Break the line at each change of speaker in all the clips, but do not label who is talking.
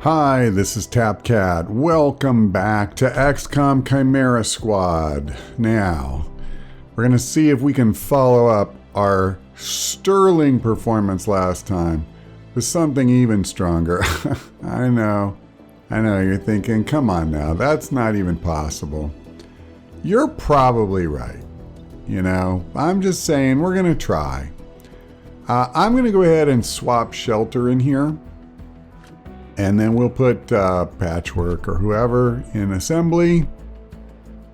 Hi, this is Tapcat. Welcome back to XCOM Chimera Squad. Now, we're going to see if we can follow up our sterling performance last time with something even stronger. I know, you're thinking, come on now, that's not even possible. You're probably right. You know, I'm just saying we're going to try. I'm going to go ahead and swap shelter in here. And then we'll put Patchwork or whoever in assembly.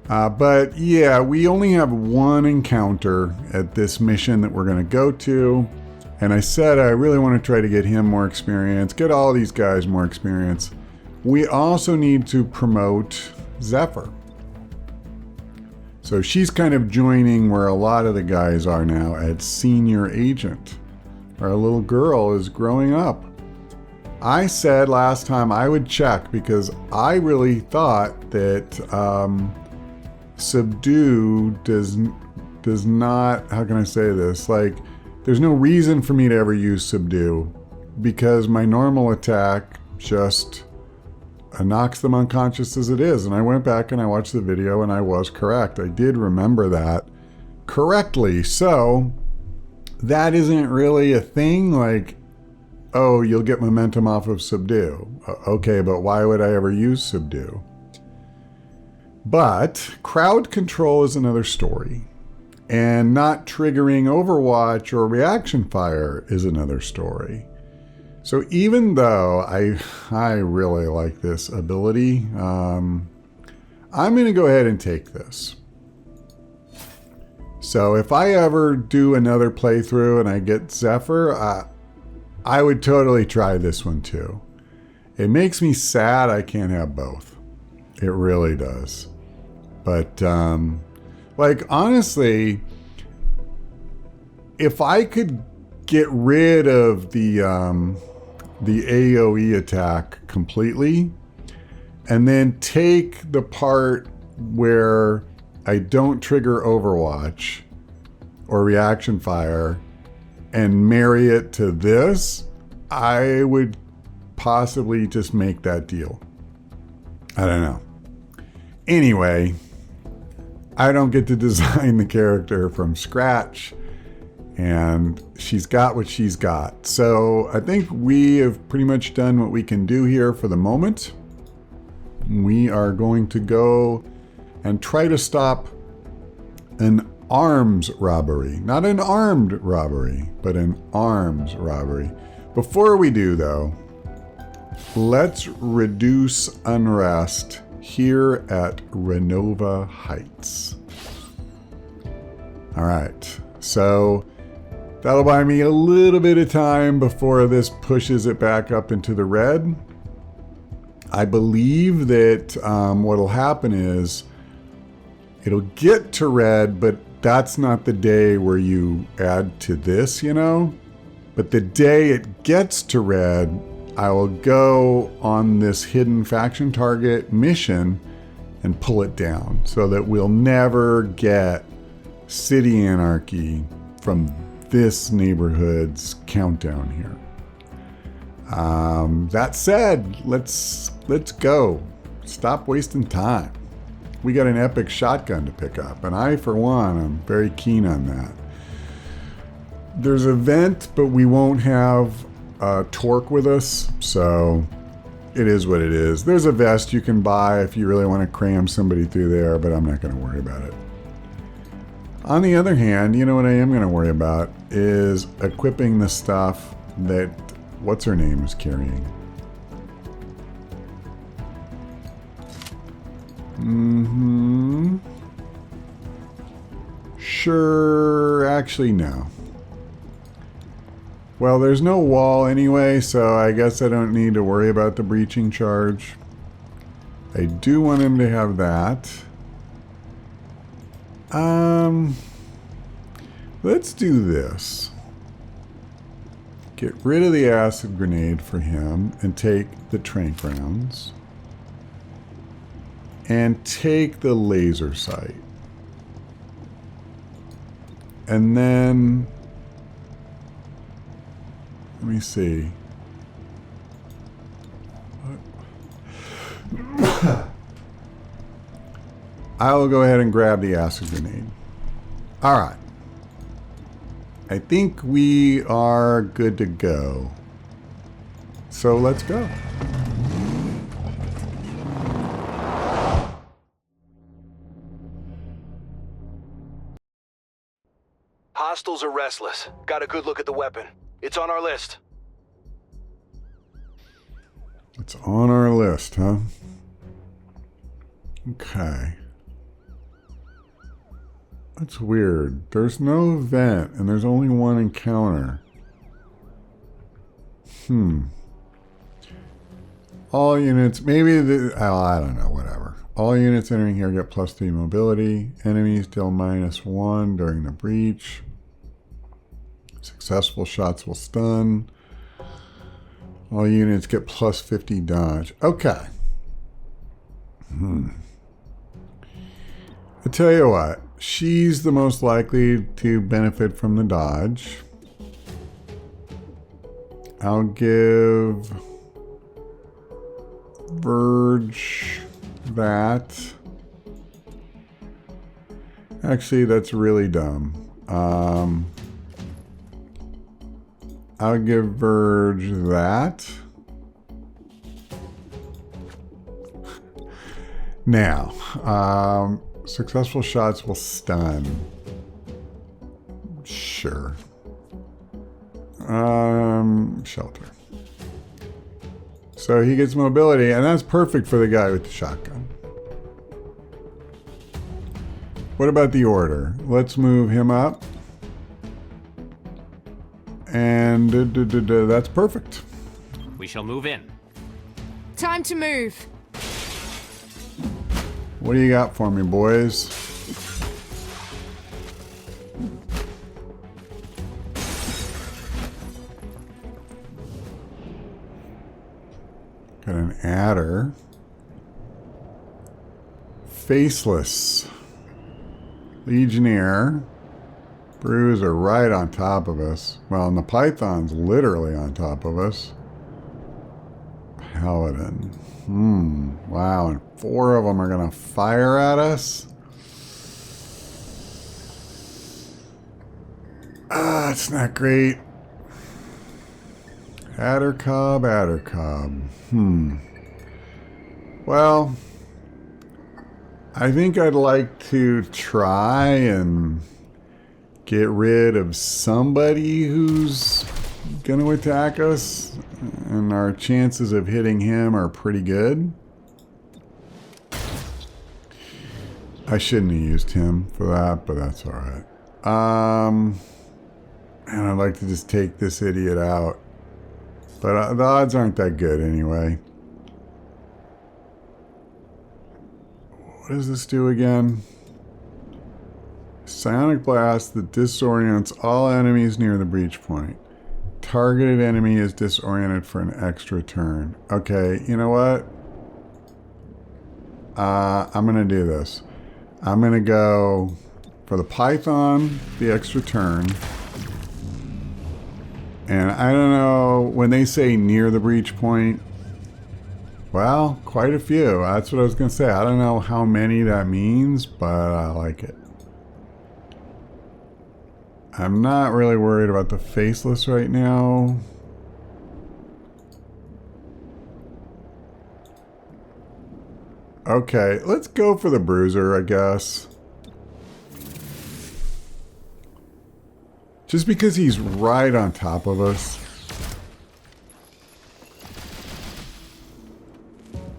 But yeah, we only have one encounter at this mission that we're going to go to. And I said I really want to try to get him more experience, get all these guys more experience. We also need to promote Zephyr. So she's kind of joining where a lot of the guys are now at senior agent. Our little girl is growing up. I said last time I would check because I really thought that subdue does not, how can I say this? Like, there's no reason for me to ever use subdue because my normal attack just knocks them unconscious as it is. And I went back and I watched the video and I was correct. I did remember that correctly. So that isn't really a thing. Like, oh, you'll get momentum off of subdue. Okay, but why would I ever use subdue? But crowd control is another story. And not triggering Overwatch or reaction fire is another story. So even though I really like this ability, I'm going to go ahead and take this. So if I ever do another playthrough and I get Zephyr, I would totally try this one too. It makes me sad I can't have both. It really does. But, like, honestly, if I could get rid of the AoE attack completely and then take the part where I don't trigger Overwatch or reaction fire and marry it to this, I would possibly just make that deal. I don't know. Anyway, I don't get to design the character from scratch, and she's got what she's got. So I think we have pretty much done what we can do here for the moment. We are going to go and try to stop an arms robbery. Not an armed robbery, but an arms robbery. Before we do, though, let's reduce unrest here at Renova Heights. All right, so that'll buy me a little bit of time before this pushes it back up into the red. I believe that what'll happen is it'll get to red, but that's not the day where you add to this, you know? But the day it gets to red, I will go on this hidden faction target mission and pull it down so that we'll never get city anarchy from this neighborhood's countdown here. That said, let's go. Stop wasting time. We got an epic shotgun to pick up, and I, for one, am very keen on that. There's a vent, but we won't have torque with us, so it is what it is. There's a vest you can buy if you really want to cram somebody through there, but I'm not going to worry about it. On the other hand, you know what I am going to worry about is equipping the stuff that what's-her-name is carrying. Sure, actually no. Well, there's no wall anyway, so I guess I don't need to worry about the breaching charge. I do want him to have that. Let's do this. Get rid of the acid grenade for him and take the tranq rounds. And take the laser sight. And then, let me see. I will go ahead and grab the acid grenade. All right. I think we are good to go. So let's go.
Hostiles are restless. Got a good look at the weapon. It's on our list.
It's on our list, huh? Okay. That's weird. There's no event, and there's only one encounter. All units, maybe I don't know, whatever. All units entering here get +3 mobility. Enemies deal -1 during the breach. Successful shots will stun. All units get +50 dodge. Okay. I tell you what, she's the most likely to benefit from the dodge. I'll give Verge that. Actually, that's really dumb. I'll give Verge that. Now, successful shots will stun. Sure. Shelter. So he gets mobility, and that's perfect for the guy with the shotgun. What about the order? Let's move him up. And that's perfect.
We shall move in.
Time to move.
What do you got for me, boys? Got an adder. Faceless. Legionnaire. Brews are right on top of us. Well, and the Python's literally on top of us. Paladin. Wow, and 4 of them are going to fire at us? It's not great. Adder Cobb. Well, I think I'd like to try and get rid of somebody who's going to attack us, and our chances of hitting him are pretty good. I shouldn't have used him for that, but that's all right. And I'd like to just take this idiot out, but the odds aren't that good anyway. What does this do again? Psionic blast that disorients all enemies near the breach point. Targeted enemy is disoriented for an extra turn. Okay, you know what? I'm going to do this. I'm going to go for the Python, the extra turn. And I don't know, when they say near the breach point, well, quite a few. That's what I was going to say. I don't know how many that means, but I like it. I'm not really worried about the faceless right now. Okay, let's go for the bruiser, I guess. Just because he's right on top of us.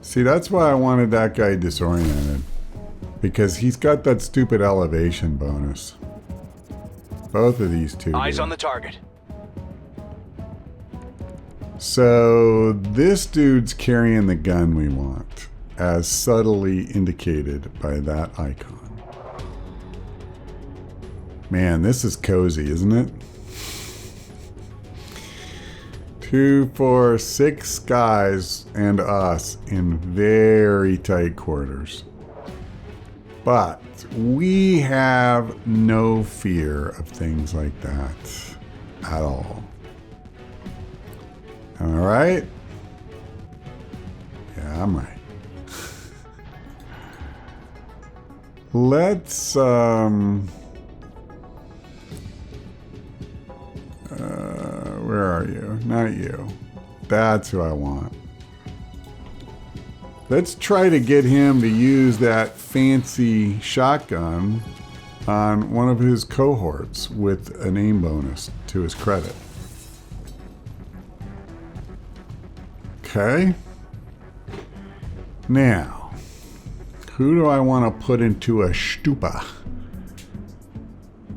See, that's why I wanted that guy disoriented. Because he's got that stupid elevation bonus. Both of these two.
Eyes on the target.
So this dude's carrying the gun we want, as subtly indicated by that icon. Man, this is cozy, isn't it? 2, 4, 6 guys and us in very tight quarters. But we have no fear of things like that at all. All right. I'm right. Let's, where are you? Not you. That's who I want. Let's try to get him to use that fancy shotgun on one of his cohorts with an aim bonus to his credit. Okay. Now, who do I want to put into a stupa?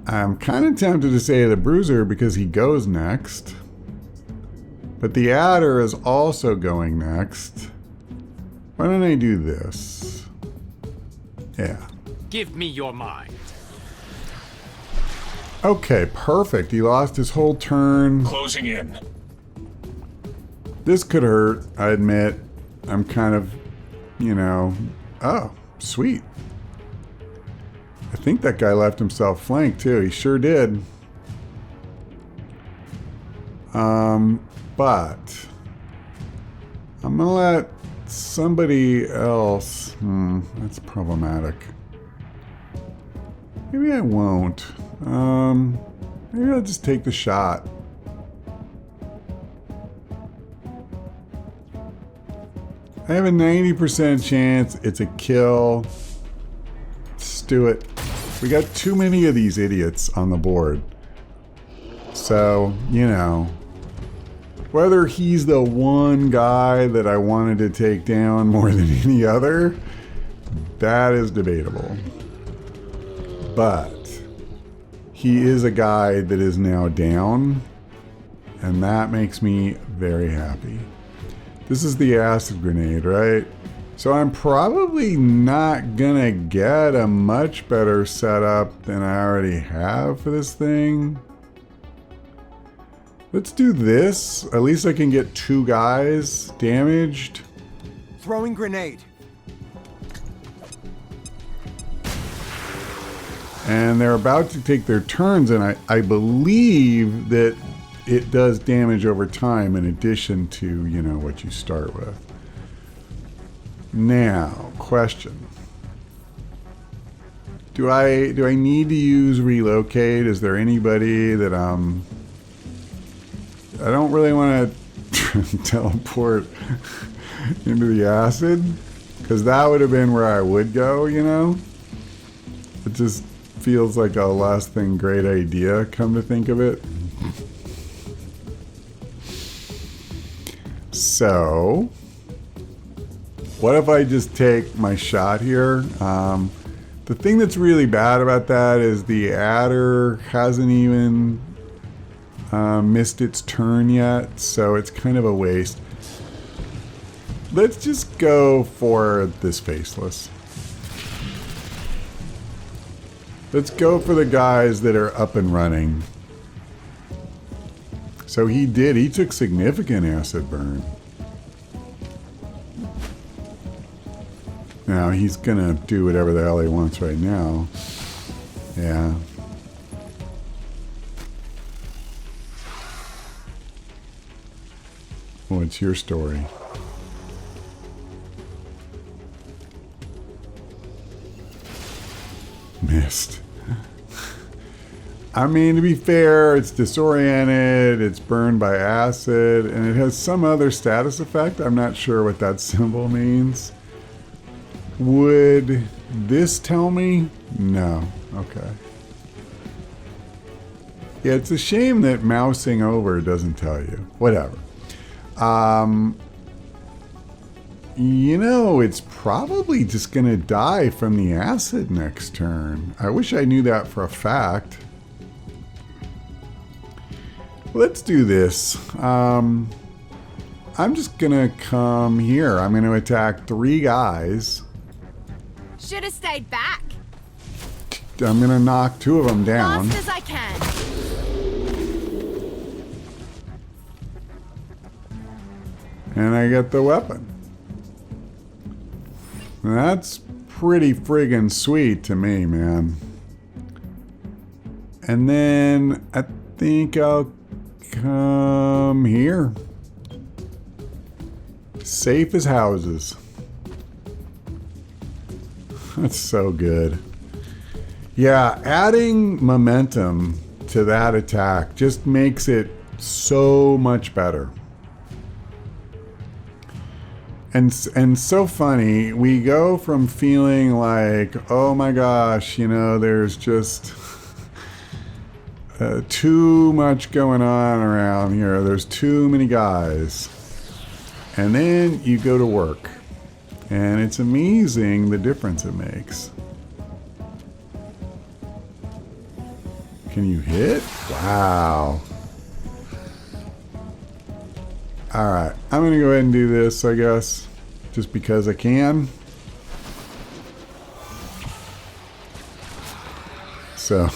I'm kind of tempted to say the bruiser because he goes next. But the adder is also going next. Why don't I do this? Yeah.
Give me your mind.
Okay, perfect. He lost his whole turn.
Closing in.
This could hurt, I admit. I'm kind of, you know... Oh, sweet. I think that guy left himself flanked, too. He sure did. But... I'm gonna let somebody else... that's problematic. Maybe I won't. Maybe I'll just take the shot. I have a 90% chance it's a kill. Let's do it. We got too many of these idiots on the board. So, you know, whether he's the one guy that I wanted to take down more than any other, that is debatable. But he is a guy that is now down, and that makes me very happy. This is the acid grenade, right? So I'm probably not gonna get a much better setup than I already have for this thing. Let's do this. At least I can get 2 guys damaged.
Throwing grenade.
And they're about to take their turns, and I believe that it does damage over time in addition to, you know, what you start with. Now, question. Do I need to use relocate? Is there anybody that I don't really want to teleport into the acid, because that would have been where I would go, you know? It just feels like a less than great idea, come to think of it. So, what if I just take my shot here? The thing that's really bad about that is the adder hasn't even missed its turn yet, so it's kind of a waste. Let's just go for this faceless. Let's go for the guys that are up and running. So he took significant acid burn. Now he's gonna do whatever the hell he wants right now. Yeah. What's your story? Missed. I mean, to be fair, it's disoriented, it's burned by acid, and it has some other status effect. I'm not sure what that symbol means. Would this tell me? No. Okay. Yeah, it's a shame that mousing over doesn't tell you. Whatever. You know, it's probably just gonna die from the acid next turn. I wish I knew that for a fact. Let's do this. I'm just gonna come here. I'm gonna attack 3 guys.
Should have stayed back.
I'm gonna knock 2 of them down.
Fast as I can.
And I get the weapon. That's pretty friggin' sweet to me, man. And then I think I'll come here. Safe as houses. That's so good. Yeah, adding momentum to that attack just makes it so much better. And so funny, we go from feeling like, oh my gosh, you know, there's just too much going on around here. There's too many guys. And then you go to work. And it's amazing the difference it makes. Can you hit? Wow. Alright, I'm going to go ahead and do this, I guess. Just because I can. So...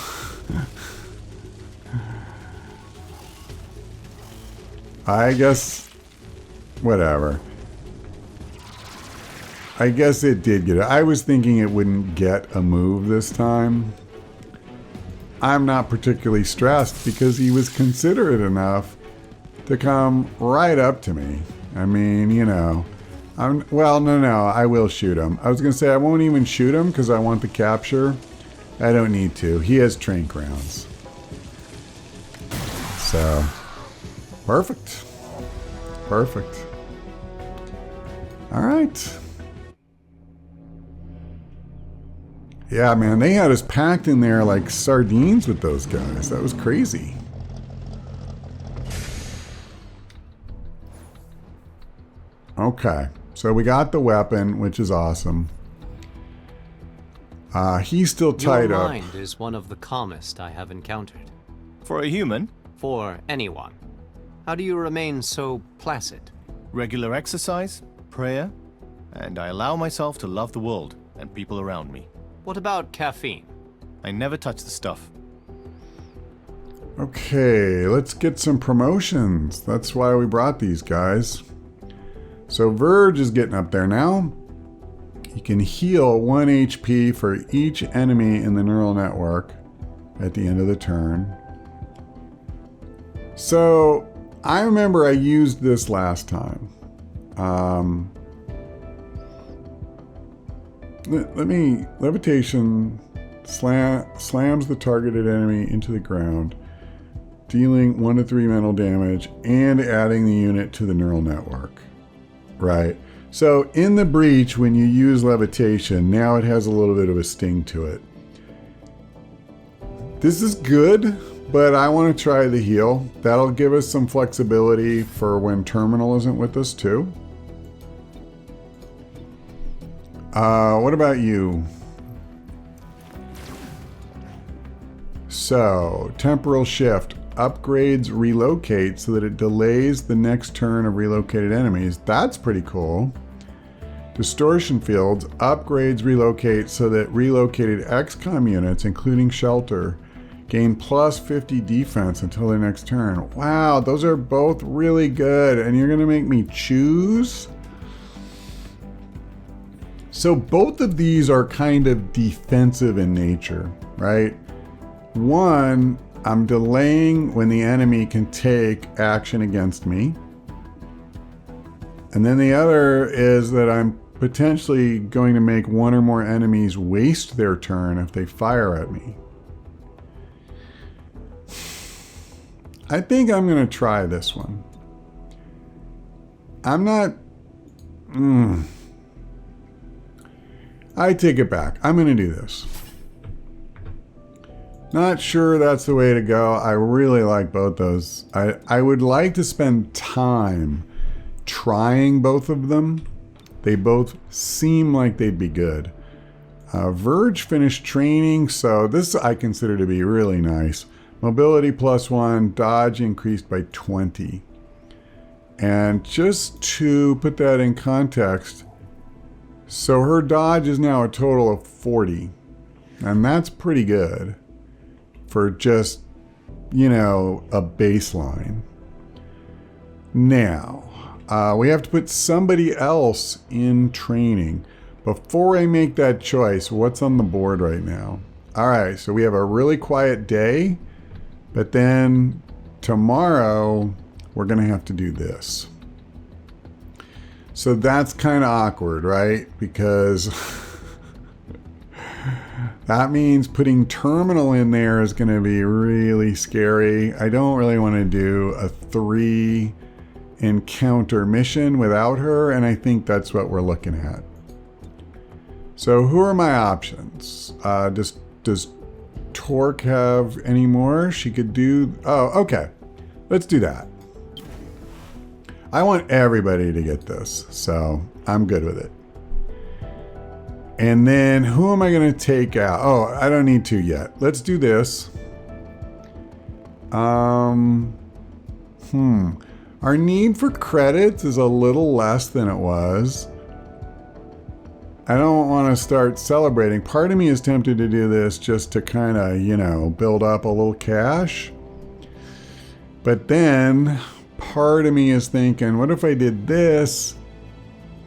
I guess... Whatever. I guess it did get it. I was thinking it wouldn't get a move this time. I'm not particularly stressed because he was considerate enough to come right up to me. I mean, you know. Well, no, I will shoot him. I was going to say I won't even shoot him because I want the capture. I don't need to. He has trank rounds. So, perfect. Perfect. All right. Yeah, man, they had us packed in there like sardines with those guys. That was crazy. Okay, so we got the weapon, which is awesome. He's still tied
Your
up.
mind is one of the calmest I have encountered.
For a human,
For anyone. How do you remain so placid?
regular exercise, prayer, and I allow myself to love the world and people around me.
What about caffeine?
I never touch the stuff.
Okay, let's get some promotions. That's why we brought these guys. So Verge is getting up there now. You can heal 1 HP for each enemy in the neural network at the end of the turn. So I remember I used this last time. Levitation slams the targeted enemy into the ground, dealing 1 to 3 mental damage and adding the unit to the neural network. Right. So in the breach, when you use levitation, now it has a little bit of a sting to it. This is good, but I want to try the heal. That'll give us some flexibility for when Terminal isn't with us too. What about you? So, temporal shift upgrades relocate so that it delays the next turn of relocated enemies. That's pretty cool. Distortion fields upgrades relocate so that relocated XCOM units, including shelter, gain plus 50 defense until their next turn. Wow, those are both really good. And you're going to make me choose? So both of these are kind of defensive in nature, right? One, I'm delaying when the enemy can take action against me. And then the other is that I'm potentially going to make 1 or more enemies waste their turn if they fire at me. I think I'm going to try this one. I'm not... I take it back. I'm going to do this. Not sure that's the way to go. I really like both those. I would like to spend time trying both of them. They both seem like they'd be good. Verge finished training, so this I consider to be really nice. Mobility +1, dodge increased by 20. And just to put that in context, so her dodge is now a total of 40. And that's pretty good for just, you know, a baseline. Now, we have to put somebody else in training. Before I make that choice, what's on the board right now? All right, so we have a really quiet day, but then tomorrow we're going to have to do this. So that's kind of awkward, right? Because That means putting terminal in there is going to be really scary. I don't really want to do a 3 encounter mission without her, and I think that's what we're looking at. So who are my options? Does Torque have any more? She could do... Oh, okay. Let's do that. I want everybody to get this, so I'm good with it. And then who am I going to take out? Oh, I don't need to yet. Let's do this. Our need for credits is a little less than it was. I don't want to start celebrating. Part of me is tempted to do this just to kind of, you know, build up a little cash. But then part of me is thinking, what if I did this?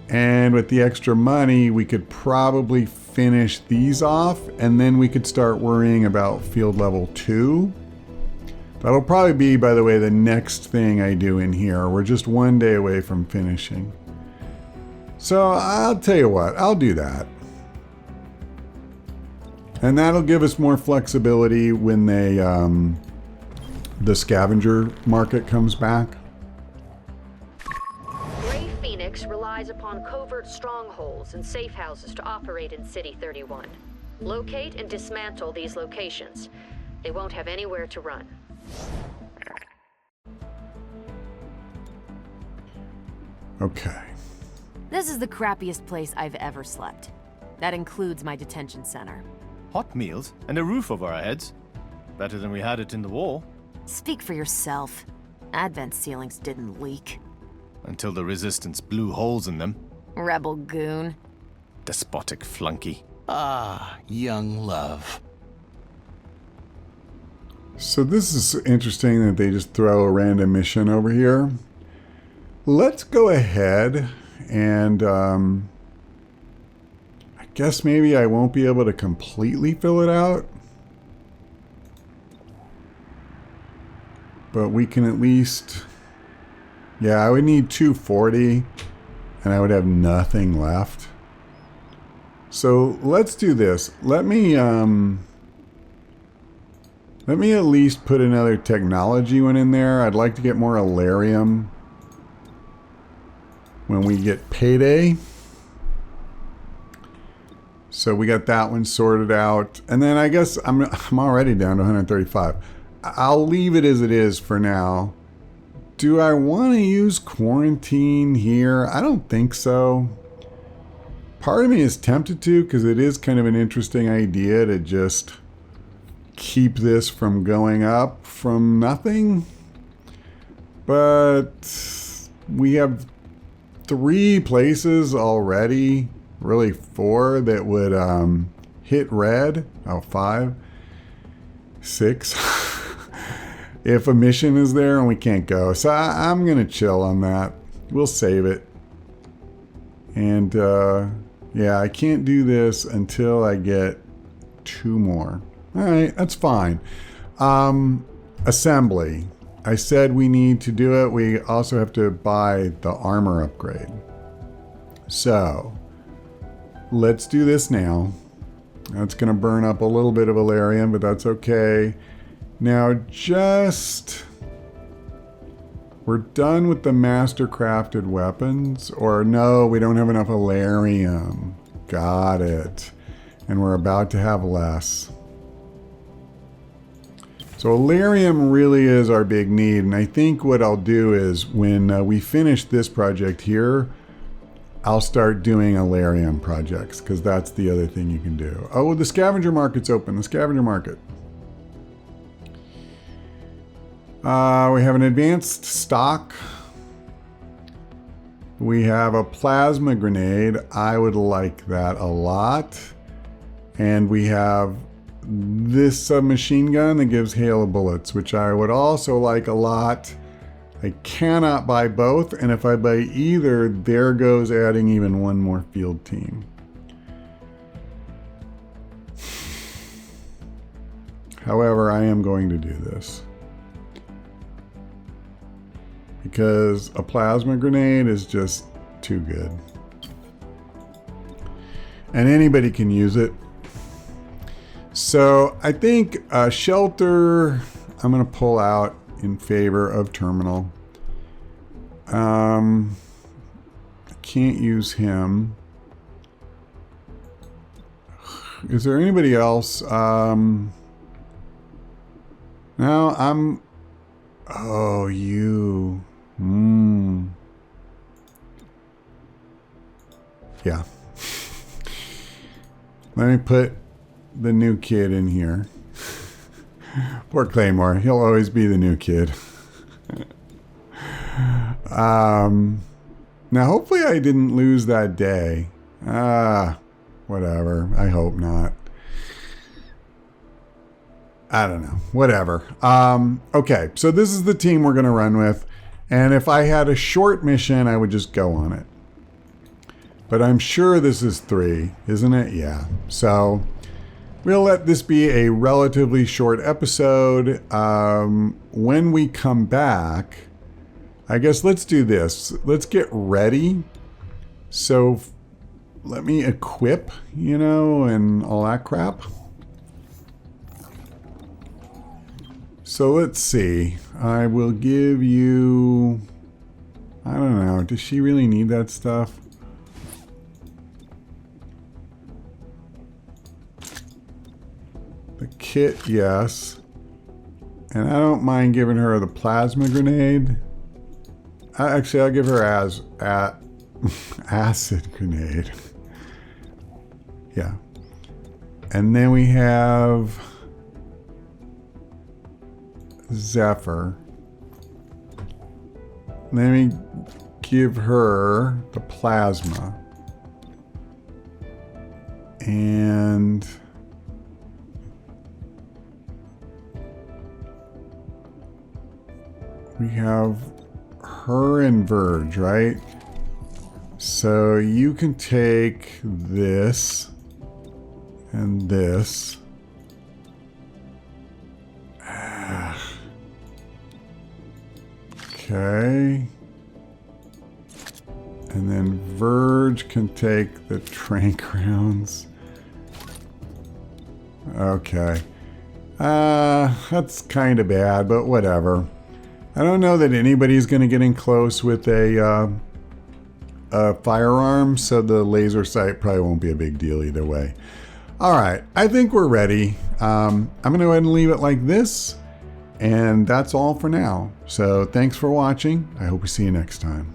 And with the extra money, we could probably finish these off, and then we could start worrying about field level 2. That'll probably be, by the way, the next thing I do in here. We're just one day away from finishing. So I'll tell you what, I'll do that. And that'll give us more flexibility when the scavenger market comes back.
Relies upon covert strongholds and safe houses to operate in City 31. Locate and dismantle these locations. They won't have anywhere to run.
Okay.
This is the crappiest place I've ever slept. That includes my detention center.
Hot meals and a roof over our heads. Better than we had it in the war.
Speak for yourself. Advent ceilings didn't leak.
Until the Resistance blew holes in them.
Rebel goon.
Despotic flunky.
Ah, young love.
So this is interesting that they just throw a random mission over here. Let's go ahead and I guess maybe I won't be able to completely fill it out. But we can at least... Yeah, I would need 240 and I would have nothing left. So let's do this. Let me at least put another technology one in there. I'd like to get more Alarium when we get payday. So we got that one sorted out. And then I guess I'm already down to 135. I'll leave it as it is for now. Do I want to use quarantine here? I don't think so. Part of me is tempted to, because it is kind of an interesting idea to just keep this from going up from nothing. But we have 3 places already, really 4 that would hit red. Oh, 5, 6. If a mission is there and we can't go. So I'm going to chill on that. We'll save it. And yeah, I can't do this until I get 2 more. All right, that's fine. Assembly. I said we need to do it. We also have to buy the armor upgrade. So let's do this now. That's going to burn up a little bit of Alarium, but that's okay. Now we're done with the master crafted weapons, or no, we don't have enough Alarium. Got it. And we're about to have less. So Alarium really is our big need, and I think what I'll do is when we finish this project here, I'll start doing Alarium projects, because that's the other thing you can do. Oh, the scavenger market's open, the scavenger market. We have an advanced stock. We have a plasma grenade. I would like that a lot. And we have this submachine gun that gives hail of bullets, which I would also like a lot. I cannot buy both, and if I buy either, there goes adding even 1 more field team. However, I am going to do this. Because a plasma grenade is just too good. And anybody can use it. So I think shelter, I'm going to pull out in favor of terminal. I can't use him. Is there anybody else? No, I'm... Oh, you. Yeah. Let me put the new kid in here. Poor Claymore. He'll always be the new kid. Now, hopefully I didn't lose that day. Whatever. I hope not. I don't know. Whatever. Okay, so this is the team we're going to run with. And if I had a short mission, I would just go on it. But I'm sure this is 3, isn't it? Yeah. So we'll let this be a relatively short episode. When we come back, I guess let's do this. Let's get ready. So let me equip, and all that crap. So let's see. I will give you... I don't know. Does she really need that stuff? The kit, yes. And I don't mind giving her the plasma grenade. Actually, I'll give her acid grenade. Yeah. And then we have Zephyr. Let me give her the plasma. And we have her and Verge, right? So you can take this and this. Okay. And then Verge can take the trank rounds. Okay. That's kind of bad, but whatever. I don't know that anybody's going to get in close with a firearm, so the laser sight probably won't be a big deal either way. All right, I think we're ready. I'm going to go ahead and leave it like this, and that's all for now. So thanks for watching. I hope we see you next time.